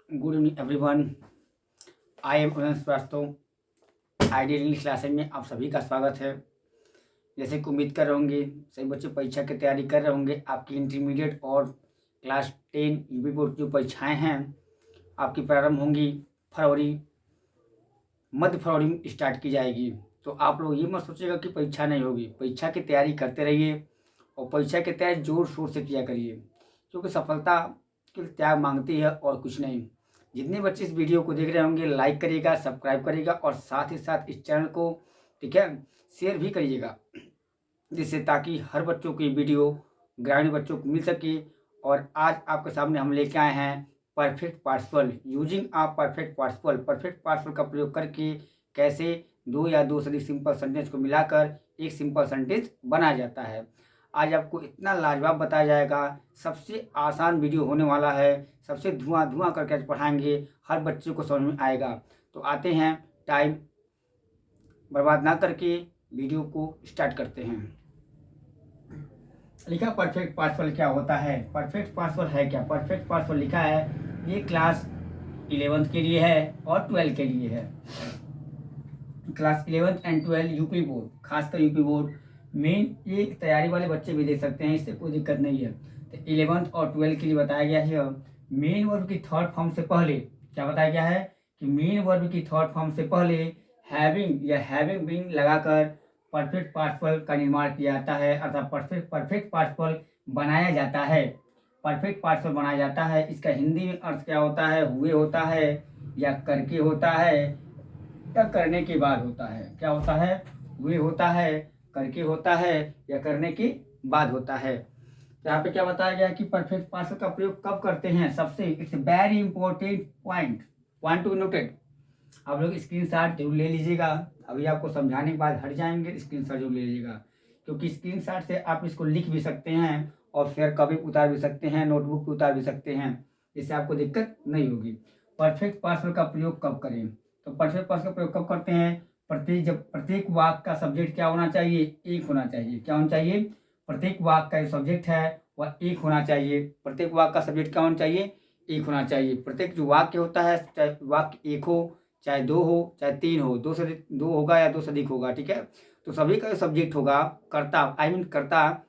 Good evening everyone. I am Uday Shrivastava. Ideal English classes में आप सभी का स्वागत है। जैसे कि उम्मीद कर रहे होंगे सभी बच्चे परीक्षा की तैयारी कर रहे होंगे। आपकी इंटरमीडिएट और क्लास 10 यूपी बोर्ड जो परीक्षाएं हैं आपकी प्रारंभ होंगी मध्य फरवरी में स्टार्ट की जाएगी। तो आप लोग ये मत सोचिएगा कि परीक्षा नहीं होगी। परीक्षा की तैयारी करते रहिए और परीक्षा की तैयारी जोर शोर से किया करिए, क्योंकि सफलता के लिए त्याग मांगती है और कुछ नहीं। जितने बच्चे इस वीडियो को देख रहे होंगे लाइक करिएगा, सब्सक्राइब करिएगा और साथ ही साथ इस चैनल को ठीक है शेयर भी करिएगा, जिससे ताकि हर बच्चों की वीडियो ग्रामीण बच्चों को मिल सके। और आज आपके सामने हम लेके आए हैं परफेक्ट पार्टिसिपल यूजिंग आ परफेक्ट पार्टिसिपल। परफेक्ट पार्टिसिपल का प्रयोग करके कैसे दो या दो से अधिक सिंपल सेंटेंस को मिलाकर एक सिंपल सेंटेंस बनाया जाता है। आज आपको इतना लाजवाब बताया जाएगा, सबसे आसान वीडियो होने वाला है, सबसे धुआं धुआं करके आज पढ़ाएंगे, हर बच्चे को समझ में आएगा। तो आते हैं, टाइम बर्बाद ना करके वीडियो को स्टार्ट करते हैं। लिखा परफेक्ट पार्टिसिपल क्या होता है, परफेक्ट पार्टिसिपल है क्या। परफेक्ट पार्टिसिपल लिखा है ये क्लास 11th के लिए है और 12 के लिए है। Class 11th and 12 UP board, खासकर यूपी बोर्ड मेन ये तैयारी वाले बच्चे भी दे सकते हैं, इससे कोई दिक्कत नहीं है। तो 11th और 12 के लिए बताया गया है मेन वर्ब की थर्ड फॉर्म से पहले क्या बताया गया है कि मेन वर्ब की थर्ड फॉर्म से पहले हैविंग या हैविंग बीइंग लगाकर परफेक्ट पार्टिसिपल का निर्माण किया जाता है, अर्थात परफेक्ट पार्टिसिपल बनाया जाता है। परफेक्ट पार्टिसिपल बनाया जाता है, इसका हिंदी में अर्थ क्या होता है, हुए होता है या करके होता है या करने के बाद होता है। क्या होता है, हुए होता है, करके होता है या करने के बाद होता है। यहाँ पे क्या बताया गया कि परफेक्ट पार्टिसिपल का प्रयोग कब करते हैं, सबसे it's very important point two noted. आप लोग स्क्रीनशॉट जरूर ले लीजिएगा। अभी आपको समझाने के बाद हट जाएंगे, स्क्रीनशॉट जरूर ले लीजिएगा, क्योंकि स्क्रीनशॉट से आप इसको लिख भी सकते हैं और फिर कभी उतार भी सकते हैं, नोटबुक पे उतार भी सकते हैं, इससे आपको दिक्कत नहीं होगी। परफेक्ट पार्टिसिपल का प्रयोग कब करें, तो परफेक्ट पार्टिसिपल का प्रयोग कब करते हैं, प्रत्येक वाक्य का सब्जेक्ट क्या होना चाहिए, एक होना चाहिए। क्या होना चाहिए, प्रत्येक वाक्य का जो सब्जेक्ट है वह एक होना चाहिए। प्रत्येक वाक्य का सब्जेक्ट क्या होना चाहिए, एक होना चाहिए। प्रत्येक जो वाक्य होता है, चाहे वाक्य एक हो, चाहे दो हो, चाहे तीन हो, दो होगा या दो से अधिक होगा, ठीक है। तो सभी का जो सब्जेक्ट होगा कर्ता कर्ता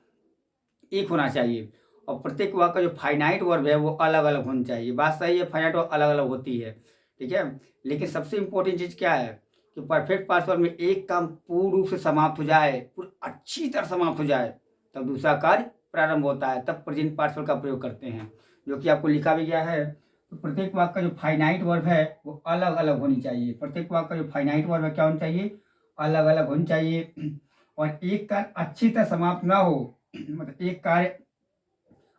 एक होना चाहिए। और प्रत्येक वाक्य का जो फाइनाइट वर्ब है वो अलग अलग होनी चाहिए। बात सही है, फाइनाइट वर्ब अलग अलग होती है, ठीक है। लेकिन सबसे इंपॉर्टेंट चीज क्या है कि परफेक्ट पार्टिसिपल में एक काम पूर्ण रूप से समाप्त हो जाए, पूरी अच्छी तरह समाप्त हो जाए, तब दूसरा कार्य प्रारंभ होता है, तब प्रेजेंट पार्टिसिपल का प्रयोग करते हैं, जो कि आपको लिखा भी गया है। तो प्रत्येक वाक्य का जो फाइनाइट वर्ब है वो अलग अलग होनी चाहिए। प्रत्येक वाक्य का जो फाइनाइट वर्ब है क्या होनी चाहिए, अलग अलग होनी चाहिए। और एक कार्य अच्छी तरह समाप्त ना हो, मतलब एक कार्य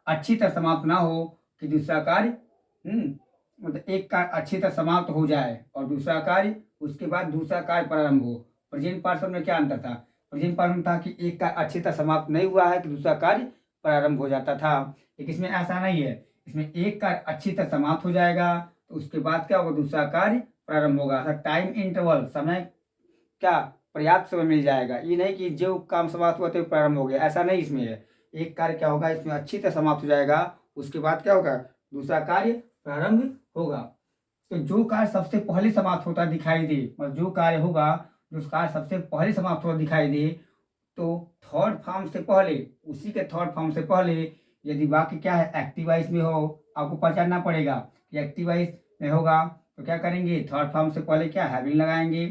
अच्छी तरह समाप्त ना हो कि दूसरा कार्य मतलब एक कार्य अच्छी तरह समाप्त हो जाए और दूसरा कार्य उसके बाद दूसरा कार्य प्रारंभ हो। प्रेजेंट पार्टिसिपल में क्या अंतर था, प्रेजेंट पार्टिसिपल में था कि एक कार्य अच्छी तरह समाप्त नहीं हुआ है कि दूसरा कार्य प्रारंभ हो जाता था। लेकिन इसमें ऐसा नहीं है, इसमें एक कार्य अच्छी तरह समाप्त हो जाएगा तो उसके बाद क्या होगा, दूसरा कार्य प्रारंभ होगा। टाइम इंटरवल, समय क्या पर्याप्त समय मिल जाएगा। ये नहीं कि जो काम समाप्त हुआ तो प्रारंभ हो गया, ऐसा नहीं इसमें है। एक कार्य क्या होगा, इसमें अच्छी तरह समाप्त हो जाएगा, उसके बाद क्या होगा, दूसरा कार्य प्रारंभ होगा। तो जो कार्य सबसे पहले समाप्त होता दिखाई दे, मतलब जो कार्य होगा जो कार्य सबसे पहले समाप्त होता दिखाई दे, तो थर्ड फॉर्म से पहले, उसी के थर्ड फॉर्म से पहले यदि वाक्य क्या है एक्टिव वॉइस में हो, आपको पहचानना पड़ेगा कि एक्टिव वॉइस में होगा तो क्या करेंगे, थर्ड फॉर्म से पहले क्या हैविंग लगाएंगे,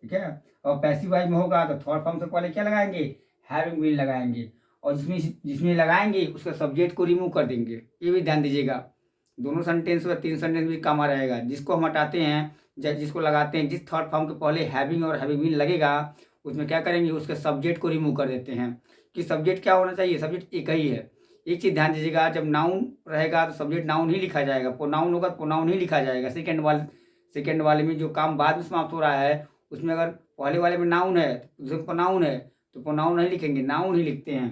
ठीक है। और पैसिव वॉइस में होगा तो थर्ड फॉर्म से पहले क्या लगाएंगे, हैविंग बीन लगाएंगे। और जिसमें जिसमें लगाएंगे उसके सब्जेक्ट को रिमूव कर देंगे, ये भी ध्यान दीजिएगा। दोनों सेंटेंस या तीन सेंटेंस भी काम आ रहेगा। जिसको हम हटाते हैं, जिसको लगाते हैं, जिस थर्ड फॉर्म के पहले हैविंग और हैविंग बीन लगेगा उसमें क्या करेंगे, उसके सब्जेक्ट को रिमूव कर देते हैं। कि सब्जेक्ट क्या होना चाहिए, सब्जेक्ट एक ही है। एक चीज ध्यान दीजिएगा, जब नाउन रहेगा तो सब्जेक्ट नाउन ही लिखा जाएगा, प्रोनाउन होगा तो प्रोनाउन ही लिखा जाएगा। सेकेंड वाले में जो काम बाद में समाप्त हो रहा है उसमें अगर पहले वाले में नाउन है तो प्रोनाउन है तो प्रोनाउन नहीं लिखेंगे, नाउन ही लिखते हैं।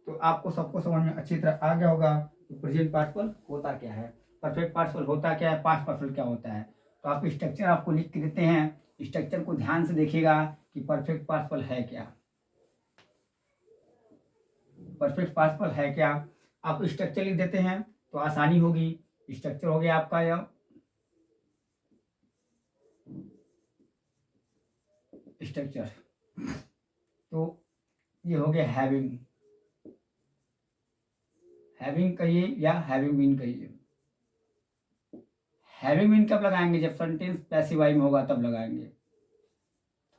तो आपको सबको समझ में अच्छी तरह आ गया होगा कि प्रेजेंट पार्टिसिपल होता क्या है, परफेक्ट पार्टिसिपल होता क्या है, पास्ट पार्टिसिपल क्या होता है। तो आप स्ट्रक्चर आपको लिख के देते हैं, स्ट्रक्चर को ध्यान से देखिएगा कि परफेक्ट पार्टिसिपल है क्या, परफेक्ट पार्टिसिपल है क्या। आप स्ट्रक्चर लिख देते हैं तो आसानी होगी। स्ट्रक्चर हो गया आपका यह स्ट्रक्चर। तो ये हो गया हैविंग, हैविंग कहिए या हैविंग बीन कहिए। हैविंग बीन कब लगाएंगे? जब सेंटेंस पैसिव वॉइस में होगा तब लगाएंगे।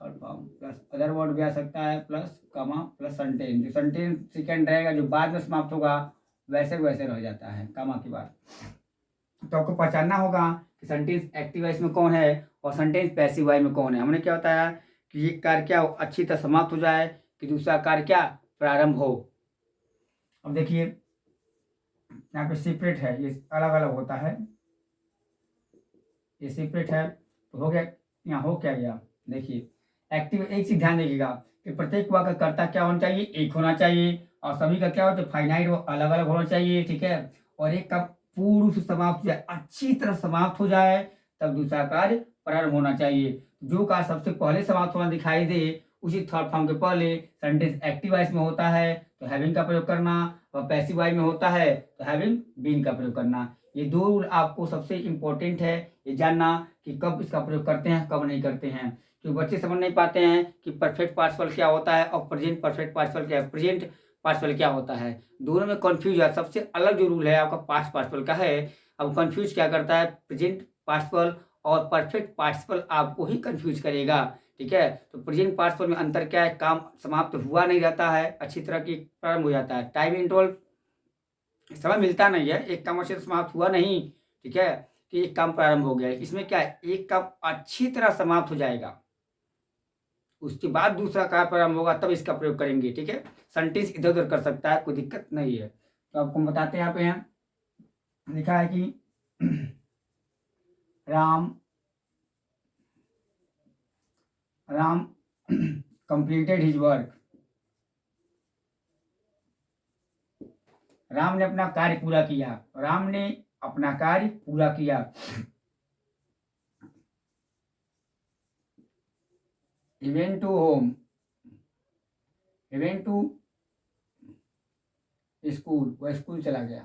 Third form plus other word भी आ सकता है, प्लस कमा प्लस सेंटेंस। जो सेंटेंस सेकेंड रहेगा जो बाद में समाप्त होगा वैसे वैसे रह जाता है कमा के बाद। तो आपको पहचानना होगा कि सेंटेंस एक्टिव वॉइस में कौन है और सेंटेंस पैसिव वॉइस में कौन है। हमने क्या बताया कि ये कार्य क्या अच्छी तरह समाप्त हो जाए कि दूसरा कार्य क्या प्रारंभ हो। अब देखिए यहाँ पे सेपरेट है, ये अलग अलग होता है, ये सेपरेट है तो हो गया। यहाँ हो क्या गया? देखिए एक्टिव, एक चीज ध्यान रखिएगा कि प्रत्येक वाक्य का कर्ता क्या होना चाहिए? एक होना चाहिए। और सभी का क्या होता है? फाइनाइट वो अलग अलग होना चाहिए, ठीक है। और एक का पूर्ण रूप से समाप्त हो जाए, अच्छी तरह समाप्त हो जाए, तब दूसरा कार्य प्रारंभ होना चाहिए। जो कार्य सबसे पहले समाप्त होना दिखाई दे उसी थर्ड फॉर्म के पहले सेंटेंस एक्टिव वॉइस में होता है तो हैविंग का प्रयोग करना, और पैसिव वॉइस में होता है तो हैविंग बीन का प्रयोग करना। ये दो रूल आपको सबसे इंपॉर्टेंट है ये जानना कि कब इसका प्रयोग करते हैं कब नहीं करते हैं। क्योंकि बच्चे समझ नहीं पाते हैं कि परफेक्ट पार्टिसिपल क्या होता है और प्रेजेंट परफेक्ट पार्टिसिपल क्या है, प्रेजेंट पार्टिसिपल क्या होता है, दोनों में कंफ्यूज है। सबसे अलग जो रूल है आपका पास्ट पार्टिसिपल का है। अब कंफ्यूज क्या करता है? प्रेजेंट पार्टिसिपल और परफेक्ट पार्टिसिपल आपको ही कंफ्यूज करेगा, ठीक है। तो प्रेजेंट पार्टिसिपल में अंतर क्या है? काम समाप्त हुआ नहीं रहता है, अच्छी तरह की प्रारंभ हो जाता है। टाइम इंटरवल समय मिलता नहीं है, एक काम अच्छे से समाप्त हुआ नहीं, ठीक है, कि एक काम प्रारंभ हो गया। इसमें क्या है? एक काम अच्छी तरह समाप्त हो जाएगा उसके बाद दूसरा कार्य प्रारंभ होगा तब इसका प्रयोग करेंगे, ठीक है। सेंटेंस इधर उधर कर सकता है, कोई दिक्कत नहीं है। तो आपको हम बताते हैं यहाँ पे हैं लिखा है कि Ram completed his work. Ram ने अपना कार्य पूरा किया, राम ने अपना कार्य पूरा किया। He went to home, he went to school, वह स्कूल चला गया।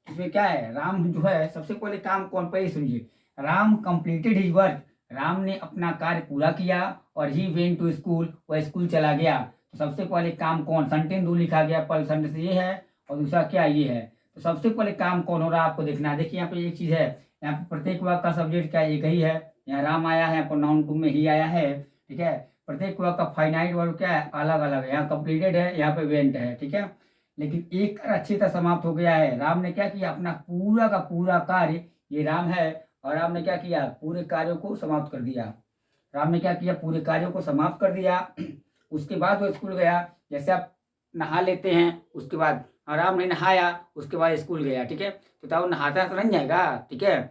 इसमें क्या है? राम जो है सबसे पहले काम कौन पे सुनिए, Ram completed his work, Ram ने अपना कार्य पूरा किया, और ही वेंट टू स्कूल, वह स्कूल चला गया। तो सबसे पहले काम कौन? सेंटेंस दो लिखा गया, पहले सेंटेंस ये है और दूसरा क्या ये है। तो सबसे पहले काम कौन हो रहा है आपको देखना है। देखिए यहाँ पे एक चीज है, यहाँ पे प्रत्येक वाक्य का सब्जेक्ट क्या एक ही है। यहाँ राम आया है, प्रोनाउन टू में ही आया है, ठीक है। प्रत्येक वाक्य का फाइनाइट वर्ब क्या है? अलग अलग है। यहाँ कंप्लीटेड है, यहाँ पे वेंट है, ठीक है। लेकिन एक कार्य अच्छी तरह समाप्त हो गया है। राम ने क्या किया? अपना पूरा का पूरा कार्य, ये राम है, और राम ने क्या किया? पूरे कार्यों को समाप्त कर दिया। राम ने क्या किया? पूरे कार्यों को समाप्त कर दिया। उसके बाद वो स्कूल गया। जैसे आप नहा लेते हैं उसके बाद, राम ने नहाया उसके बाद स्कूल गया, ठीक है। तो क्या वो नहाता तो नहीं जाएगा, ठीक है।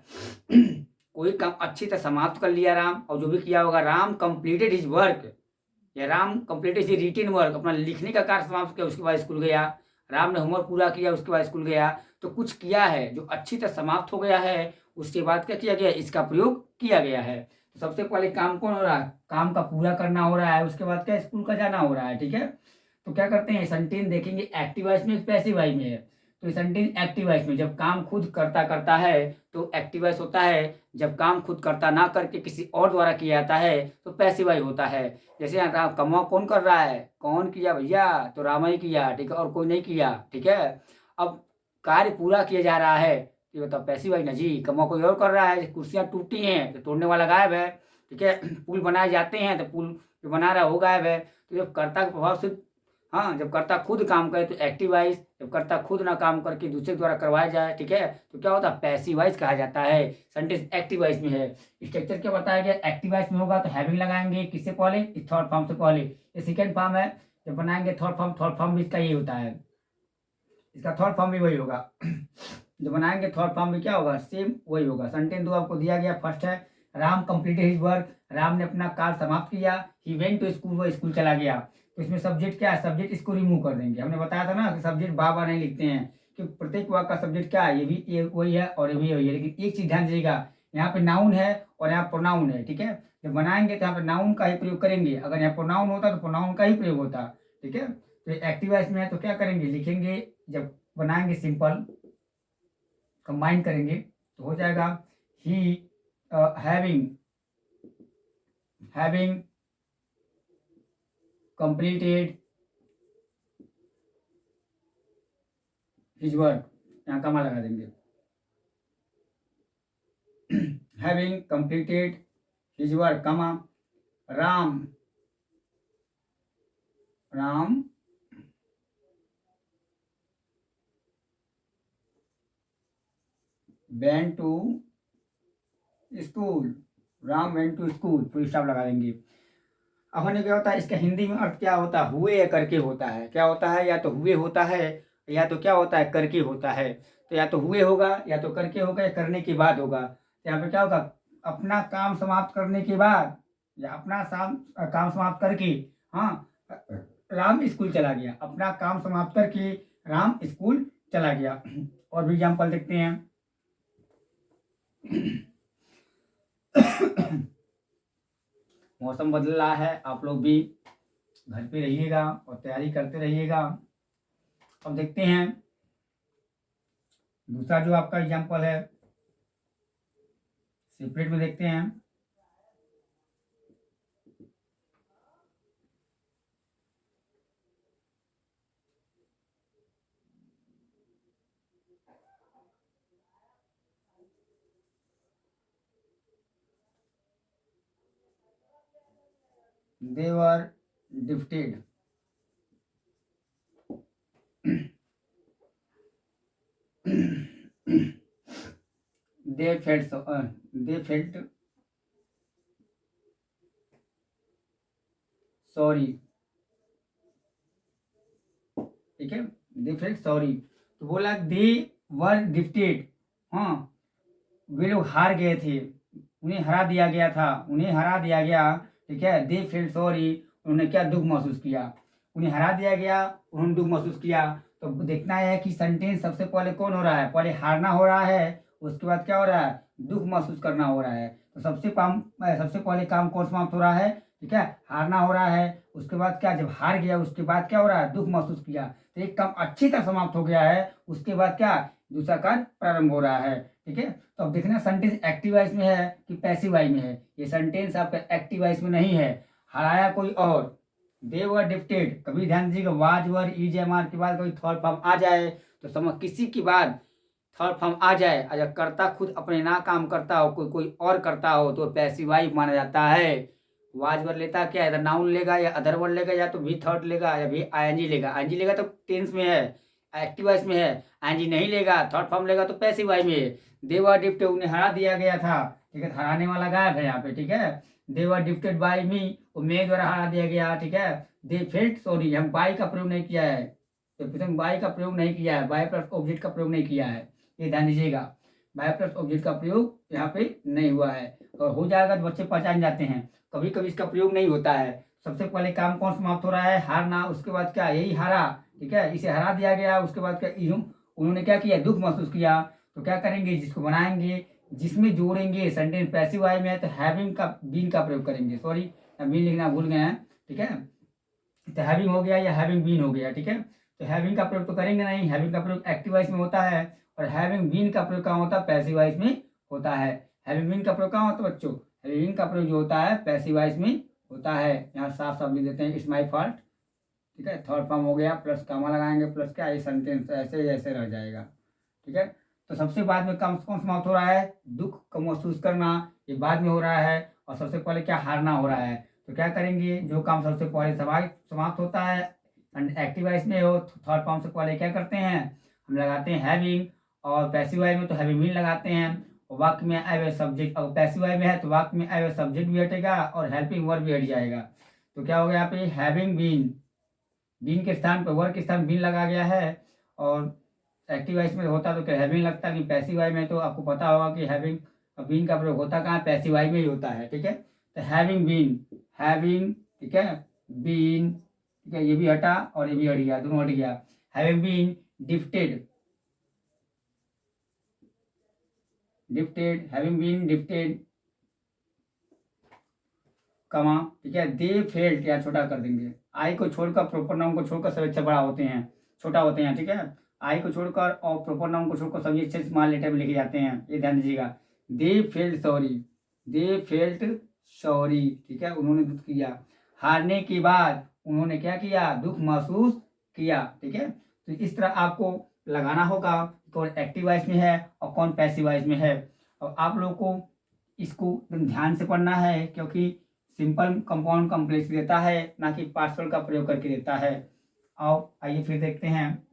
कोई काम अच्छी तरह समाप्त कर लिया राम, और जो भी किया होगा, राम कंप्लीटेड हिज वर्क, या Ram completed his written work, अपना लिखने का कार्य समाप्त किया उसके बाद स्कूल गया। राम ने होमवर्क पूरा किया उसके बाद स्कूल गया। तो कुछ किया है जो अच्छी तरह समाप्त हो गया है, उसके बाद क्या किया गया? इसका प्रयोग किया गया है। तो सबसे पहले काम कौन हो रहा है? काम का पूरा करना हो रहा है, उसके बाद क्या? स्कूल का जाना हो रहा है, ठीक है। तो क्या करते हैं? सेंटेंस देखेंगे एक्टिव वॉइस में पैसिव वॉइस में है। तो सेंटेंस एक्टिव वॉइस में जब काम खुद करता करता है तो एक्टिव वॉइस होता है। जब काम खुद करता ना करके किसी और द्वारा किया जाता है तो पैसिव वॉइस होता है। जैसे यहाँ राम कमा कौन कर रहा है? कौन किया भैया? तो राम ही किया, ठीक है, और कोई नहीं किया, ठीक है। अब कार्य पूरा किया जा रहा है तो बताओ पैसिव वॉइस ना जी। कमा कोई और कर रहा है, कुर्सियां टूटी हैं तो तोड़ने वाला गायब है, ठीक है। पुल बनाए जाते हैं तो पुल जो बना रहा है वो गायब है। तो जब कर्ता का प्रभाव से, हाँ, जब कर्ता खुद काम करे तो एक्टिव वॉइस, जब कर्ता खुद ना काम करके दूसरे द्वारा करवाया जाए, ठीक है, तो क्या होता है? पैसिव वॉइस कहा जाता है। सेंटेंस एक्टिव वॉइस में है। स्ट्रक्चर क्या बताया गया? एक्टिव वॉइस में होगा तो हैविंग लगाएंगे किससे पहले? इस थर्ड फॉर्म से पहले। ये सेकेंड फॉर्म है, जब बनाएंगे थर्ड फॉर्म भी इसका यही होता है, इसका थर्ड फॉर्म भी वही होगा। जब बनाएंगे थर्ड फॉर्म में क्या होगा? सेम वही होगा। सेंटेंस दो आपको दिया गया, फर्स्ट है Ram completed his work, Ram ने अपना कार्य समाप्त किया। ही वेंट टू स्कूल, वो स्कूल चला गया। तो इसमें सब्जेक्ट क्या है? सब्जेक्ट इसको रिमूव कर देंगे। हमने बताया था ना कि सब्जेक्ट बार बार नहीं लिखते हैं, क्योंकि प्रत्येक वाक्य का सब्जेक्ट क्या है? ये भी ये वही है और ये भी वही है। लेकिन एक चीज ध्यान दीजिएगा, यहाँ पे नाउन है और यहाँ प्रोनाउन है, ठीक है। जब बनाएंगे तो यहाँ पे नाउन का ही प्रयोग करेंगे, अगर यहाँ प्रोनाउन होता तो प्रोनाउन का ही प्रयोग होता, ठीक है। तो एक्टिव वॉइस में है तो क्या करेंगे? लिखेंगे, जब बनाएंगे सिंपल कंबाइन करेंगे तो हो जाएगा he having completed his work, यहाँ कमा लगा देंगे। Having completed his work, comma, Ram Ram went to school, Ram went to school, full stop लगा देंगे। अब होने क्या होता है, इसका हिंदी में अर्थ क्या होता है, हुए या करके होता है। क्या होता है, या तो हुए होता है या तो क्या होता है, करके होता है। तो या तो हुए होगा या तो करके होगा या करने के बाद होगा। तो यहाँ पे क्या होगा, अपना काम समाप्त करने के बाद या अपना काम समाप्त करके, हाँ, राम स्कूल चला गया। अपना काम समाप्त करके राम स्कूल चला गया। और भी एग्जाम्पल देखते हैं। मौसम बदल रहा है, आप लोग भी घर पे रहिएगा और तैयारी करते रहिएगा। अब देखते हैं दूसरा जो आपका एग्जाम्पल है, सेपरेट में देखते हैं। They were defeated. They felt sorry. ठीक है, they felt sorry। तो बोला they were defeated, हाँ, वे लोग हार गए थे, उन्हें हरा दिया गया था, उन्हें हरा दिया गया। ठीक है, they felt sorry, उन्होंने क्या दुख महसूस किया, उन्हें हरा दिया गया, उन्होंने दुख महसूस किया। तो देखना है कि सेंटेंस सबसे पहले कौन हो रहा है, पहले हारना हो रहा है, उसके बाद क्या हो रहा है, दुख महसूस करना हो रहा है। तो सबसे पहले काम कौन समाप्त हो रहा है, ठीक है, हारना हो रहा है। उसके बाद क्या, जब हार गया उसके बाद क्या हो रहा है, दुख महसूस किया। तो एक काम अच्छी तरह समाप्त हो गया है, उसके बाद क्या, दूसरा कार्य प्रारंभ हो रहा है। ठीक है, तो अब देखना सेंटेंस एक्टिव वॉइस में है कि पैसिव वॉइस में है। ये सेंटेंस आपका एक्टिव वॉइस में नहीं है, हराया कोई और। दे वर डिफ्टेड, कभी ध्यान दीजिएगा, was were is am are के बाद कोई थर्ड फॉर्म आ जाए तो समझ, किसी के बाद थर्ड फॉर्म आ जाए, अगर कर्ता खुद अपने ना काम करता हो, कोई और करता हो, तो पैसिव वॉइस माना जाता है। वाज वर लेता क्या है, नाउन लेगा या अदर वर्ड लेगा या तो भी थर्ड लेगा या भी आईएनजी लेगा। आईएनजी लेगा तो टेंस में है, एक्टिव वॉइस में है। आईएनजी नहीं लेगा, थर्ड फॉर्म लेगा तो पैसिव वॉइस में है। दे वर डिफ्टेड, उन्हें हरा दिया गया था। ठीक है, हराने वाला गायब है यहाँ पे। ठीक है, दे वर डिफ्टेड बाय मी, वो मेरे द्वारा हरा दिया गया। ठीक है, दे फेल्ट सॉरी, हम बाय का प्रयोग नहीं किया है, तो बाय का प्रयोग नहीं किया है, बाय प्लस ऑब्जेक्ट का प्रयोग नहीं किया है, ये ध्यान दीजिएगा। बाय प्लस ऑब्जेक्ट का प्रयोग यहाँ पे नहीं हुआ है। और हो जाएगा तो बच्चे पहचान जाते हैं, कभी कभी इसका प्रयोग नहीं होता है। सबसे पहले काम कौन समाप्त हो रहा है, हारना, उसके बाद क्या, यही हारा। ठीक है, इसे हरा दिया गया, उसके बाद क्या, उन्होंने क्या किया, दुख महसूस किया। तो क्या करेंगे, जिसको बनाएंगे, जिसमें जोड़ेंगे, सेंटेंस पैसिव वॉइस में है तो हैविंग का, बीन का प्रयोग करेंगे। सॉरी, बीन लिखना भूल गए हैं। ठीक है, तो हैविंग हो गया या हैविंग बीन हो गया। ठीक है, तो हैविंग का प्रयोग तो करेंगे नहीं, हैविंग का प्रयोग एक्टिव वॉइस में होता है, और हैविंग बीन का प्रयोग कहाँ होता है, पैसिव वॉइस में होता है। हैविंग बीन का प्रयोग कहाँ होता है बच्चों, हैविंग का प्रयोग जो होता है पैसिव वॉइस में होता है। यहाँ साफ साफ लिख देते हैं, इट्स माई फॉल्ट। ठीक है, थर्ड फॉर्म हो गया, प्लस कामा लगाएंगे, प्लस क्या, ये सेंटेंस ऐसे ऐसे रह जाएगा। ठीक है, तो सबसे बाद में काम कौन समाप्त हो रहा है, दुख को महसूस करना, ये बाद में हो रहा है। और सबसे पहले क्या, हारना हो रहा है। तो क्या करेंगे, जो काम सबसे पहले समाप्त होता है एक्टिव वॉइस में हो, थर्ड फॉर्म से पहले क्या करते हैं, हम लगाते हैं हैविंग। और पैसिव वॉइस में तो हैविंग बीन लगाते हैं। और वाक्य में आए हुए सब्जेक्ट, अगर पैसिव वॉइस में है तो वाक्य में आए हुए सब्जेक्ट भी हटेगा और हेल्पिंग वर्ब भी हट जाएगा। तो क्या हो गया यहाँ पे, हैविंग बीन, बीन के स्थान पर वर्ब के स्थान बीन लगा गया है। और एक्टिव वॉइस में होता तो क्या हैविंग लगता, कि पैसिव वॉइस में तो आपको पता होगा कि हैविंग बीन का प्रयोग होता कहाँ, पैसिव वॉइस में ही होता है। ठीक है, तो हैविंग बीन, हैविंग, ठीक है, बीन, ठीक है, ये भी हटा और ये भी हट गया, दोनों हट गया। हैविंग बीन डिफ्टेड, डिफ्टेड, हैविंग बीन डिफ्टेड, कमा, ठीक है, दे फेल्ट, या छोटा कर देंगे, आई को छोड़कर, प्रोपर नाउन को छोड़कर सभी अच्छे बड़ा होते हैं, छोटा होते हैं। ठीक है, आई को छोड़कर और प्रोपर नाउन को छोड़कर सभी अच्छे स्मॉल लेटर में लिखे जाते हैं, ये ध्यान दीजिएगा। They felt sorry, they felt sorry, ठीक है, उन्होंने दुख किया। हारने के बाद उन्होंने क्या किया, दुख महसूस किया। ठीक है, तो इस तरह आपको लगाना होगा कौन एक्टिव वॉइस में है और कौन पैसिव वॉइस में है। और आप लोगों को इसको एकदम ध्यान से पढ़ना है, क्योंकि सिंपल कंपाउंड कॉम्प्लेक्स देता है, ना कि पार्शियल का प्रयोग करके देता है। आओ आइए फिर देखते हैं।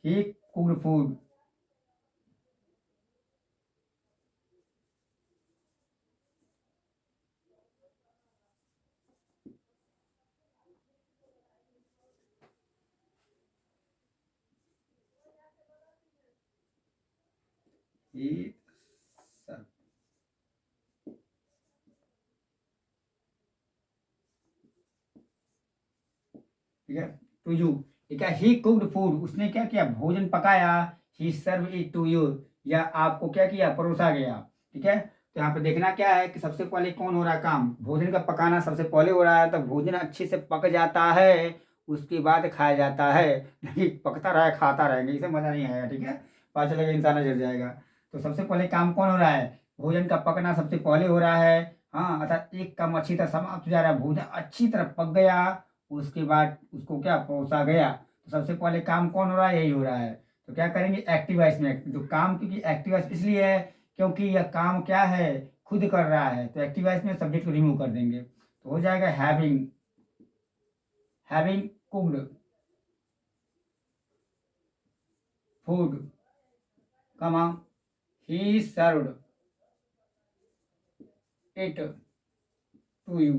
ही कुक्ड फूड, ही सर्व, ठीक है, टू यू। ठीक है, ही कुक्ड फूड, उसने क्या किया, भोजन पकाया। ही सर्व इट टू यू, या आपको क्या किया, परोसा गया। ठीक है, तो यहाँ पे देखना क्या है कि सबसे पहले कौन हो रहा है काम, भोजन का पकाना सबसे पहले हो रहा है। तो भोजन अच्छे से पक जाता है, उसके बाद खाया जाता है। नहीं पकता रहा खाता रहेंगे, इसे मजा नहीं आएगा। ठीक है, पता चलेगा इंसान जल जाएगा। तो सबसे पहले काम कौन हो रहा है, भोजन का पकना सबसे पहले हो रहा है। हाँ, अर्थात एक काम अच्छी तरह समाप्त हो जा रहा है, भोजन अच्छी तरह पक गया, उसके बाद उसको क्या परोसा गया। तो सबसे पहले काम कौन हो रहा है, यही हो रहा है। तो क्या करेंगे, एक्टिव वॉइस में। तो काम क्योंकि एक्टिव वॉइस इसलिए है क्योंकि यह काम क्या है, खुद कर रहा है। तो एक्टिव वॉइस में सब्जेक्ट को रिमूव कर देंगे, तो हो जाएगा having, having cooked food, comma he served it to you.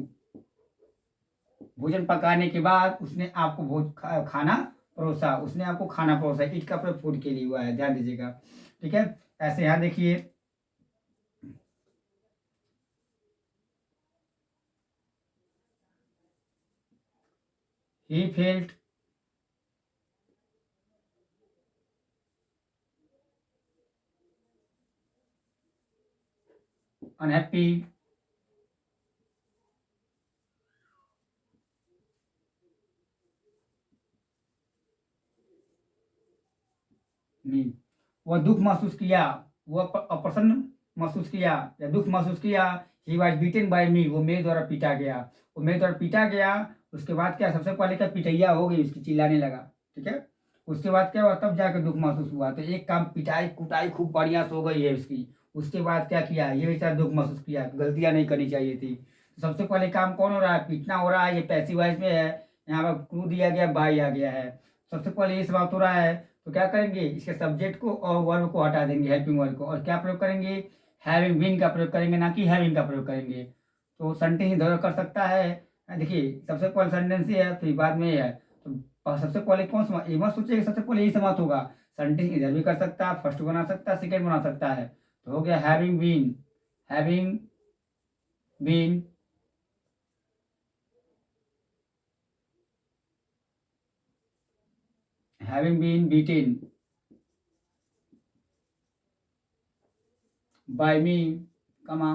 भोजन पकाने के बाद उसने आपको खाना परोसा, उसने आपको खाना परोसा। ईट का प्रयोग फूड के लिए हुआ है, ध्यान दीजिएगा। ठीक है, ऐसे यहाँ देखिए, ही फेल्ट अनहैप्पी, नहीं, वह दुख महसूस किया, वह अप्रसन्न महसूस किया या दुख महसूस किया। ही वॉज बीटेन बाय मी, वो मेरे द्वारा पीटा गया, वो मेरे द्वारा पीटा गया। उसके बाद क्या, सबसे पहले क्या, पिटैया हो गई उसकी, चिल्लाने लगा। ठीक है, उसके बाद क्या हुआ, तब जाकर दुख महसूस हुआ। तो एक काम, पिटाई कुटाई खूब बढ़िया से हो गई है उसकी। उसके बाद क्या किया, ये बेचारा दुख महसूस किया, गलतियां नहीं करनी चाहिए थी। तो सबसे पहले काम कौन हो रहा है, पीटना हो रहा है, ये पैसिव वॉइस में है। यहाँ पर क्रू दिया गया, बाई आ गया है। सबसे पहले ये समाप्त हो रहा है। तो क्या करेंगे, इसके सब्जेक्ट को और वर्ब को हटा देंगे, हेल्पिंग वर्ब को, और क्या प्रयोग करेंगे, हैविंग बीन का प्रयोग करेंगे, ना कि हैविंग का प्रयोग करेंगे। तो सेंटेंस इधर कर सकता है। देखिए, सबसे पहले सेंटेंस ही है, फिर बाद में ये है। तो सबसे पहले कौन सा, ये मत सोचिए कि सबसे पहले यही समाप्त होगा। सेंटेंस इधर भी कर सकता है, फर्स्ट बना सकता है, सेकेंड बना सकता है। तो हो गया having been, having been having been beaten by me, comma,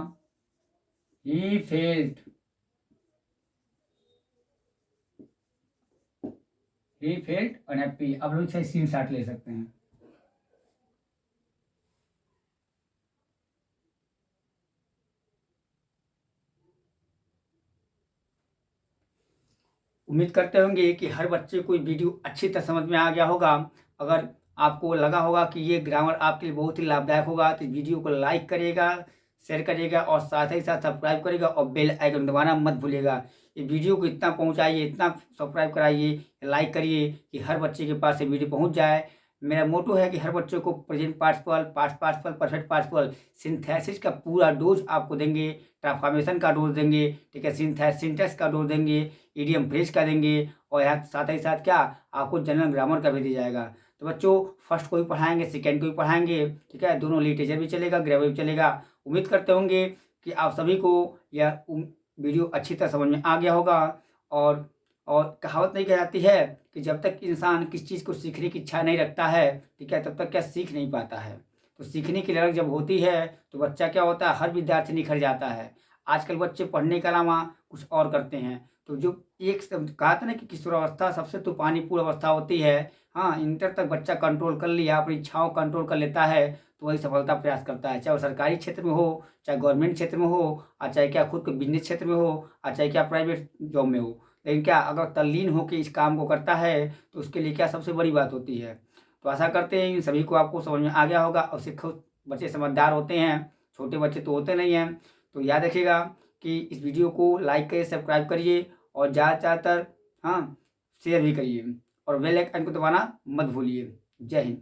he felt, he felt unhappy। अब लोग इसे सीन शॉट ले सकते हैं। उम्मीद करते होंगे कि हर बच्चे को वीडियो अच्छी तरह समझ में आ गया होगा। अगर आपको लगा होगा कि ये ग्रामर आपके लिए बहुत ही लाभदायक होगा, तो वीडियो को लाइक करिएगा, शेयर करिएगा और साथ ही साथ सब्सक्राइब करिएगा और बेल आइकन दबाना मत भूलिएगा। ये वीडियो को इतना पहुंचाइए, इतना सब्सक्राइब कराइए, लाइक करिए कि हर बच्चे के पास ये वीडियो पहुंच जाए। मेरा मोटो है कि हर बच्चों को present participle, past participle, perfect participle, synthesis का पूरा डोज आपको देंगे, ट्रांसफॉर्मेशन का डोज देंगे, ठीक है, सिंटेक्स का डोज देंगे, ईडियम फ्रेज का देंगे, और यहाँ साथ ही साथ क्या, आपको जनरल ग्रामर का भी दिया जाएगा। तो बच्चों, फर्स्ट को भी पढ़ाएंगे, सेकेंड को भी पढ़ाएंगे, ठीक है, दोनों लिटरेचर भी चलेगा, ग्रामर भी चलेगा। उम्मीद करते होंगे कि आप सभी को यह वीडियो अच्छी तरह समझ में आ गया होगा। और कहावत नहीं कह जाती है कि जब तक इंसान किस चीज़ को सीखने की इच्छा नहीं रखता है, ठीक है, तब तक क्या सीख नहीं पाता है। तो सीखने की ललक जब होती है तो बच्चा क्या होता है, हर विद्यार्थी निखर जाता है। आजकल बच्चे पढ़ने के अलावा कुछ और करते हैं। तो जो एक कहा था ना कि किशोरावस्था सबसे तूफानीपूर्ण अवस्था होती है। हाँ, इंटर तक बच्चा कंट्रोल कर लिया, अपनी इच्छाओं कंट्रोल कर लेता है, तो वही सफलता प्रयास करता है, चाहे वो सरकारी क्षेत्र में हो, चाहे गवर्नमेंट क्षेत्र में हो, और चाहे क्या खुद के बिजनेस क्षेत्र में हो, और चाहे क्या प्राइवेट जॉब में हो। लेकिन क्या अगर तल्लीन होकर इस काम को करता है तो उसके लिए क्या सबसे बड़ी बात होती है। तो आशा करते हैं इन सभी को आपको समझ में आ गया होगा, और खुद बच्चे समझदार होते हैं, छोटे बच्चे तो होते नहीं हैं। तो याद रखिएगा कि इस वीडियो को लाइक करिए, सब्सक्राइब करिए, और ज़्यादातर हाँ शेयर भी करिए, और बेल आइकन को दबाना मत भूलिए। जय हिंद।